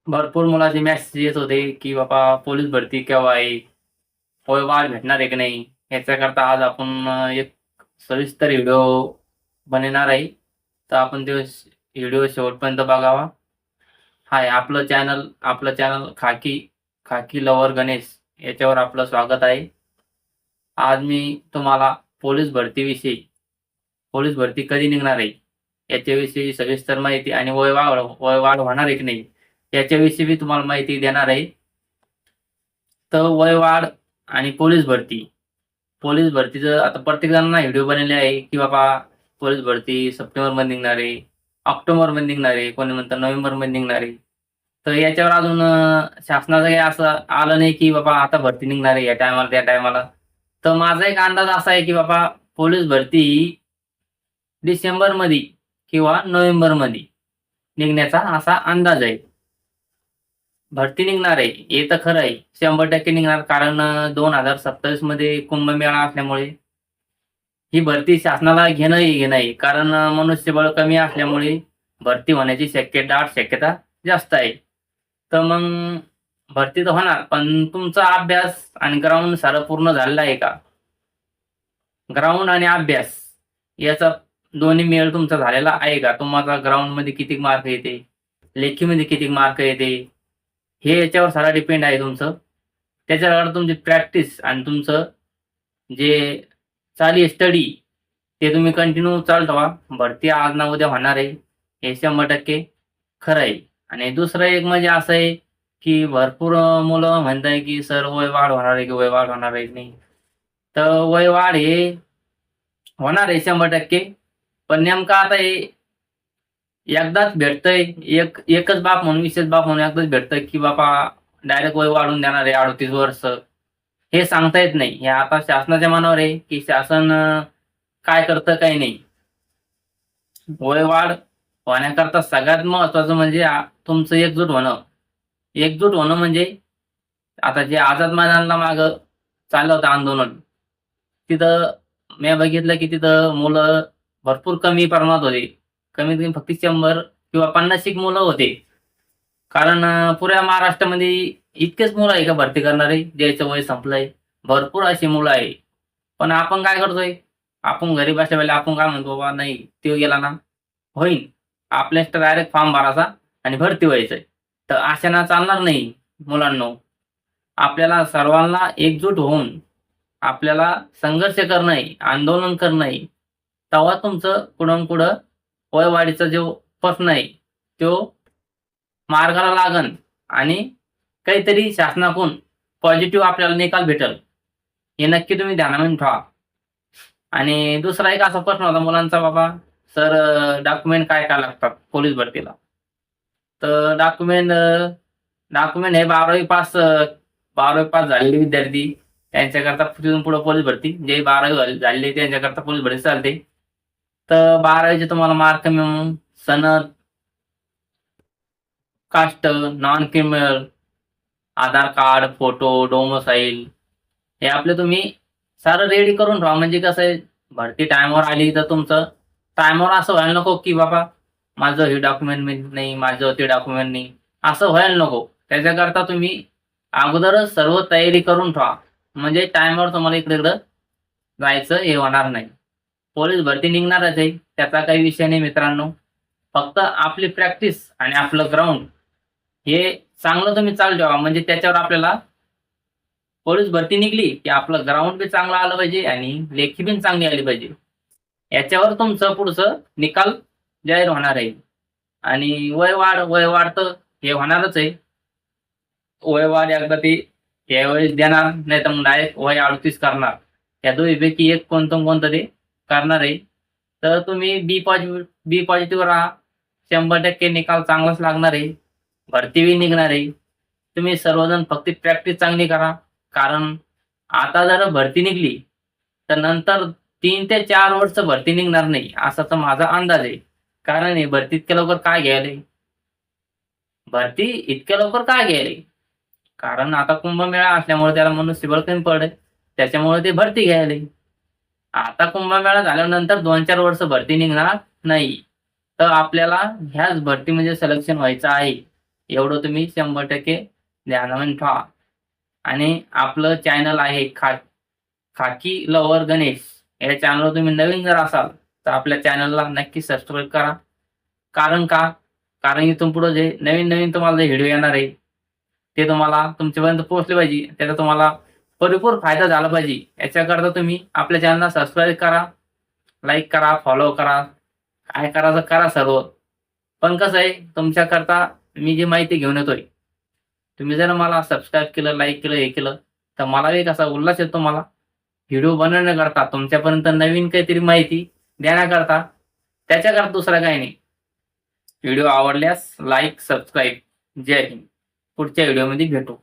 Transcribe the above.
भरपूर मुलाचे मेसेज येत होते की बाबा पोलीस भरती केव्हा आहे, वाढ भेटणार आहे की नाही. याच्याकरता आज आपण एक सविस्तर व्हिडिओ बनवणार आहे. तर आपण तो व्हिडिओ शेवटपर्यंत बघावा. हाय, आपलं चॅनल खाकी खाकी लवर गणेश याच्यावर आपलं स्वागत आहे. आज मी तुम्हाला पोलीस भरतीविषयी, पोलीस भरती कधी निघणार आहे याच्याविषयी सविस्तर माहिती आणि वय वाढ होणार आहे की नाही याच्याविषयी मी तुम्हाला माहिती देणार आहे. तर वय वाढ आणि पोलीस भरतीचं आता प्रत्येक जणांना व्हिडिओ बनवले आहे की बाबा पोलीस भरती सप्टेंबरमध्ये निघणार आहे, ऑक्टोबरमध्ये निघणार आहे, कोणी म्हणतं नोव्हेंबरमध्ये निघणार आहे. तर याच्यावर अजून शासनाचं काही असं आलं नाही की बाबा आता भरती निघणार आहे या टायमाला त्या टायमाला. तर माझा एक अंदाज असा आहे की बाबा पोलीस भरती ही डिसेंबरमध्ये किंवा नोव्हेंबरमध्ये निघण्याचा असा अंदाज आहे. भरती निघणार आहे हे तर खरं आहे, 100% निघणार. कारण 2027 मध्ये कुंभमेळा असल्यामुळे ही भरती शासनाला घेणं आहे. कारण मनुष्यबळ कमी असल्यामुळे भरती होण्याची दाट शक्यता जास्त आहे. तर मग भरती तर होणार, पण तुमचा अभ्यास आणि ग्राउंड सारं पूर्ण झालेलं आहे का? ग्राउंड आणि अभ्यास याचा दोन्ही मेळ तुमचा झालेला आहे का? तुम्हाला ग्राउंडमध्ये किती मार्क येते, लेखीमध्ये किती मार्क येते, हे याच्यावर सारा डिपेंड आहे तुमचं. त्याच्यावर तुमची प्रॅक्टिस आणि तुमचं जे चालू आहे स्टडी ते तुम्ही कंटिन्यू चालू ठेवा. भरती आज ना उद्या होणार आहे हे 100% खरं आहे. आणि दुसरं एक म्हणजे असं आहे की भरपूर मुलं म्हणताय की सर वय वाढ होणार आहे की वय वाढ होणार आहे की नाही. तर वय वाढ हे होणार आहे 100%. पण नेमकं आता हे एकदाच भेटतंय, एकच बाप म्हणून विशेष बाप म्हणून एकदाच भेटतंय की बाबा डायरेक्ट वय वाढवून देणार आहे 38 वर्ष. हे सांगता येत नाही. हे आता शासनाच्या मनावर आहे की शासन काय करतं काय नाही. वय वाढ होण्याकरता सगळ्यात महत्वाचं म्हणजे तुमचं एकजूट होणं. एकजूट होणं म्हणजे आता जे आझाद मैदानाला मागं चाललं होतं आंदोलन, तिथं मी बघितलं की तिथं मुलं भरपूर कमी प्रमाणात होते. कमीत कमी फक्त 100 किंवा 50 एक मुलं होते. कारण पुऱ्या महाराष्ट्रामध्ये इतकेच मुलं आहे का भरती करणारे, ज्याचं वय संपलंय? भरपूर अशी मुलं आहे. पण आपण काय करतोय? आपण घरी बसल्या आपण काय म्हणतो, बाबा नाही तो गेला ना, होईन. आपल्याला तर डायरेक्ट फॉर्म भरायचा आणि भरती व्हायचंय. तर अशानं चालणार नाही मुलांनो. आपल्याला सर्वांना एकजूट होऊन आपल्याला संघर्ष करणं आहे, आंदोलन करणं आहे. तेव्हा तुमचं पुढं वयवाढीचा जो प्रश्न आहे, तो मार्गाला लागन आणि काहीतरी शासनाकडून पॉझिटिव्ह आपल्याला निकाल भेटेल. हे नक्की तुम्ही ध्यानामध्ये ठेवा. आणि दुसरा एक असा प्रश्न होता मुलांचा, बाबा सर डॉक्युमेंट काय-काय लागतात पोलीस भरतीला? तर डॉक्युमेंट हे 12वी पास झालेले विद्यार्थी त्यांच्याकरता तिथून पुढे पोलीस भरती. जे 12वी झालेले त्यांच्याकरता पोलीस भरती चालते. तर 12वीचे तुम्हाला मार्क मिळून सनद, कास्ट, नॉन क्रिमिनल, आधार कार्ड, फोटो, डोमोसाईल हे आपले तुम्ही सारं रेडी करून ठेवा. म्हणजे कसं आहे, भरती टायमावर आली तर तुमचं टायमावर असं व्हायला नको की बाबा माझं हे डॉक्युमेंट नाही, माझं ते डॉक्युमेंट नाही, असं व्हायला नको. त्याच्याकरता तुम्ही अगोदरच सर्व तयारी करून ठेवा. म्हणजे टायमावर तुम्हाला इकडं-इकडं जायचं हे होणार नाही. पोलीस भरती निघणारच आहे, त्याचा काही विषय नाही मित्रांनो. फक्त आपली प्रॅक्टिस आणि आपलं ग्राउंड हे चांगलं तुम्ही चालू ठेवा. म्हणजे त्याच्यावर आपल्याला पोलीस भरती निघली की आपलं ग्राउंड बी चांगलं आलं पाहिजे आणि लेखी बी चांगली आली पाहिजे. याच्यावर तुमचं पुढचं निकाल जाहीर होणार आहे. आणि वय वाढतं हे होणारच आहे. वय वाढ एकदा ते यावेळेस देणार, नाहीतर मग डायरेक्ट वय 38 करणार. या दोन्हीपैकी एक कोणतं ते करणार आहे. तर तुम्ही बी पॉझिटिव्ह राहा. 100% निकाल चांगलाच लागणार आहे. भरती बी निघणार आहे. तुम्ही सर्वजण फक्त प्रॅक्टिस चांगली करा. कारण आता जर भरती निघली, तर नंतर 3 ते 4 वर्ष भरती निघणार नाही, असा तर माझा अंदाज आहे. कारण हे भरती इतक्या लवकर काय घ्यायलंय? भरती इतक्या लवकर काय घ्यायलंय? कारण आता कुंभमेळा असल्यामुळे त्याला मनुष्यबळ कमी पडेल. त्याच्यामुळे ते भरती घ्यायलंय. आता कुंभमेळा झाल्यानंतर 2-4 वर्ष भरती निघणार नाही. तर आपल्याला ह्याच भरतीमध्ये सिलेक्शन व्हायचं आहे. एवढं तुम्ही 100% ध्यानामध्ये ठेवा. आणि आपलं चॅनल आहे खाकी लवर गणेश. या चॅनलवर तुम्ही नवीन जर असाल तर आपल्या चॅनलला नक्की सबस्क्राईब करा. कारण का? कारण इथून पुढे जे नवीन तुम्हाला जे व्हिडिओ येणार आहे ते तुम्हाला तुमच्यापर्यंत पोहोचले पाहिजे. त्याचा तुम्हाला भरपूर फायदा झाला पाहिजे. याच्याकरता तुम्ही आपल्या चॅनलला सबस्क्राईब करा, लाईक करा, फॉलो करा. काय करायचं करा सर्व. पण कसं आहे, तुमच्याकरता मी जी माहिती घेऊन येतोय, तुम्ही जर मला सबस्क्राईब केलं, लाईक केलं, हे केलं, तर मलाही कसा उल्हास येतो मला व्हिडिओ बनवण्याकरता, तुमच्यापर्यंत नवीन काहीतरी माहिती देण्याकरता. त्याच्याकरता दुसरं काही नाही. व्हिडिओ आवडल्यास लाईक, सबस्क्राईब. जय हिंद. पुढच्या व्हिडिओमध्ये भेटू.